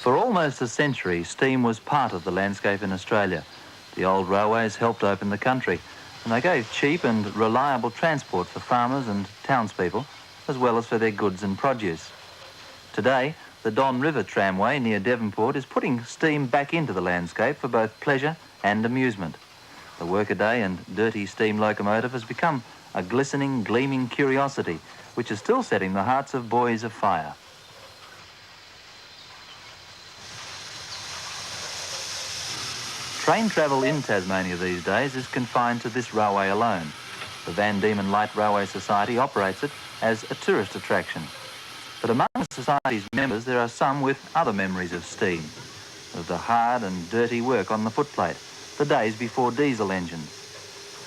For almost a century, steam was part of the landscape in Australia. The old railways helped open the country, and they gave cheap and reliable transport for farmers and townspeople, as well as for their goods and produce. Today, the Don River Tramway near Devonport is putting steam back into the landscape for both pleasure and amusement. The workaday and dirty steam locomotive has become a glistening, gleaming curiosity, which is still setting the hearts of boys afire. Train travel in Tasmania these days is confined to this railway alone. The Van Diemen Light Railway Society operates it as a tourist attraction. But among the Society's members, there are some with other memories of steam, of the hard and dirty work on the footplate, the days before diesel engines.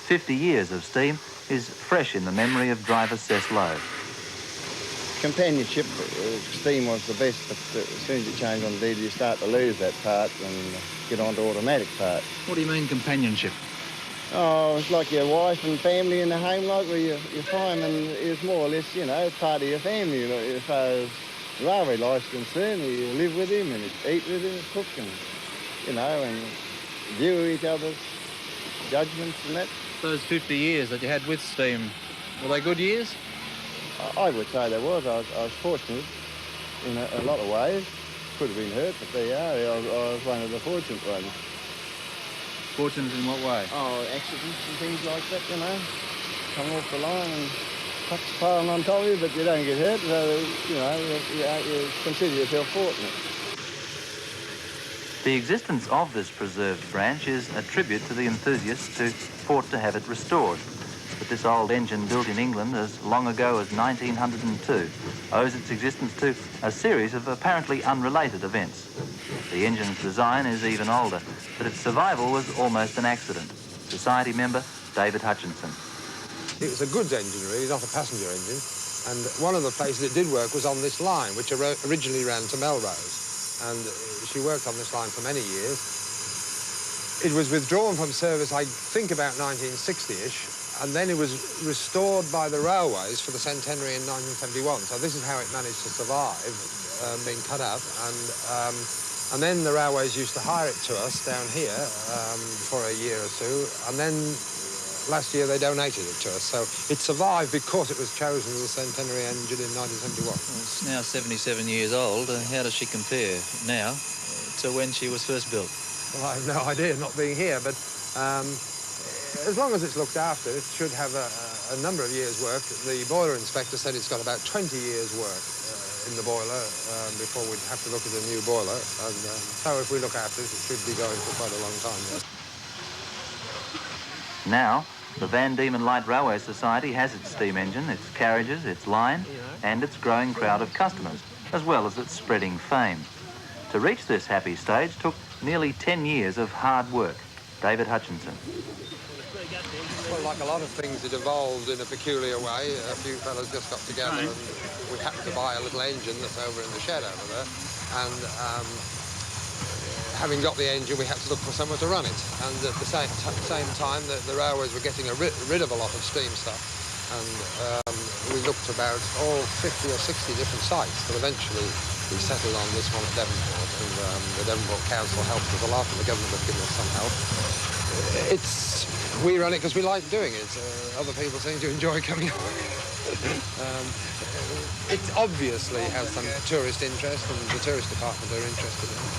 50 years of steam is fresh in the memory of driver Cess Lowe. Companionship, steam was the best, but as soon as you change on diesel, you start to lose that part and get on to automatic part. What do you mean, companionship? Oh, it's like your wife and family in the home, like where you find, and it's more or less, you know, part of your family. Like, as far as railway life's concerned, you live with him and you eat with him, cook, and, you know, and view each other's judgments and that. Those 50 years that you had with steam, were they good years? I would say there was. I was fortunate in a lot of ways. Could have been hurt, but there you are. I was one of the fortunate ones. Fortunate in what way? Oh, accidents and things like that, you know. Come off the line and touch the pile on top of you, but you don't get hurt, so, you know, you consider yourself fortunate. The existence of this preserved branch is a tribute to the enthusiasts who fought to have it restored. But this old engine, built in England as long ago as 1902, owes its existence to a series of apparently unrelated events. The engine's design is even older, but its survival was almost an accident. Society member David Hutchinson. It was a goods engine, really, not a passenger engine. And one of the places it did work was on this line, which originally ran to Melrose. And she worked on this line for many years. It was withdrawn from service, I think, about 1960-ish. And then it was restored by the railways for the centenary in 1971. So this is how it managed to survive, being cut up. And then the railways used to hire it to us down here for a year or two. And then last year they donated it to us. So it survived because it was chosen as a centenary engine in 1971. Well, it's now 77 years old. How does she compare now to when she was first built? Well, I have no idea, not being here, but as long as it's looked after, it should have a number of years' work. The boiler inspector said it's got about 20 years' work in the boiler before we'd have to look at a new boiler. And so if we look after it, it should be going for quite a long time. Yes. Now, the Van Diemen Light Railway Society has its steam engine, its carriages, its line, and its growing crowd of customers, as well as its spreading fame. To reach this happy stage took nearly 10 years of hard work. David Hutchinson. Well, like a lot of things, it evolved in a peculiar way. A few fellows just got together and we happened to buy a little engine that's over in the shed over there. And having got the engine, we had to look for somewhere to run it. And at the same time, the railways were getting rid of a lot of steam stuff. And we looked about 50 or 60 different sites, but eventually we settled on this one at Devonport. And the Devonport Council helped us a lot, and the government have given us some help. We run it because we like doing it. Other people seem to enjoy coming up. It obviously has some tourist interest, and the tourist department are interested in it.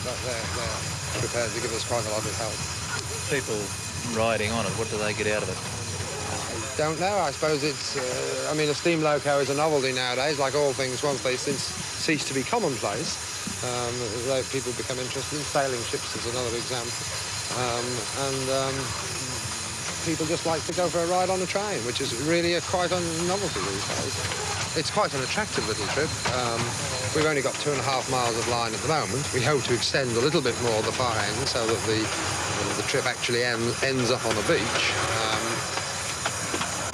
But they're prepared to give us quite a lot of help. People riding on it, what do they get out of it? I don't know. I suppose it's... I mean, a steam loco is a novelty nowadays. Like all things, once they cease to be commonplace, people become interested in sailing ships is another example. People just like to go for a ride on a train, which is really quite a novelty these days. It's quite an attractive little trip. We've only got 2.5 miles of line at the moment. We hope to extend a little bit more the far end so that the trip actually ends up on a beach.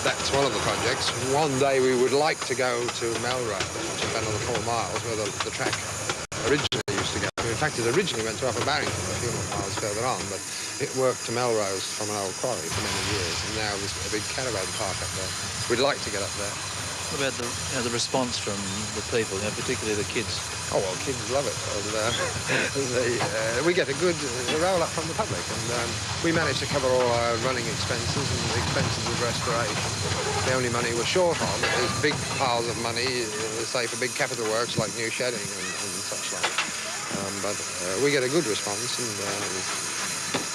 That's one of the projects. One day we would like to go to Melrose, which is another 4 miles, where the track originally used to go. In fact, it originally went to Upper Barrington a few more miles further on, but it worked to Melrose from an old quarry for many years, and now there's a big caravan park up there. We'd like to get up there. What about the response from the people, particularly the kids? Oh, well, kids love it. And, we get a good roll-up from the public, and we manage to cover all our running expenses and the expenses of restoration. The only money we're short on is big piles of money, say, for big capital works like new shedding and such like. But we get a good response, and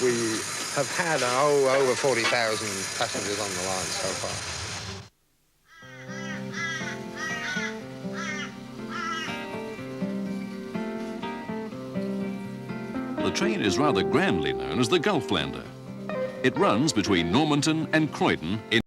we have had over 40,000 passengers on the line so far. The train is rather grandly known as the Gulflander. It runs between Normanton and Croydon in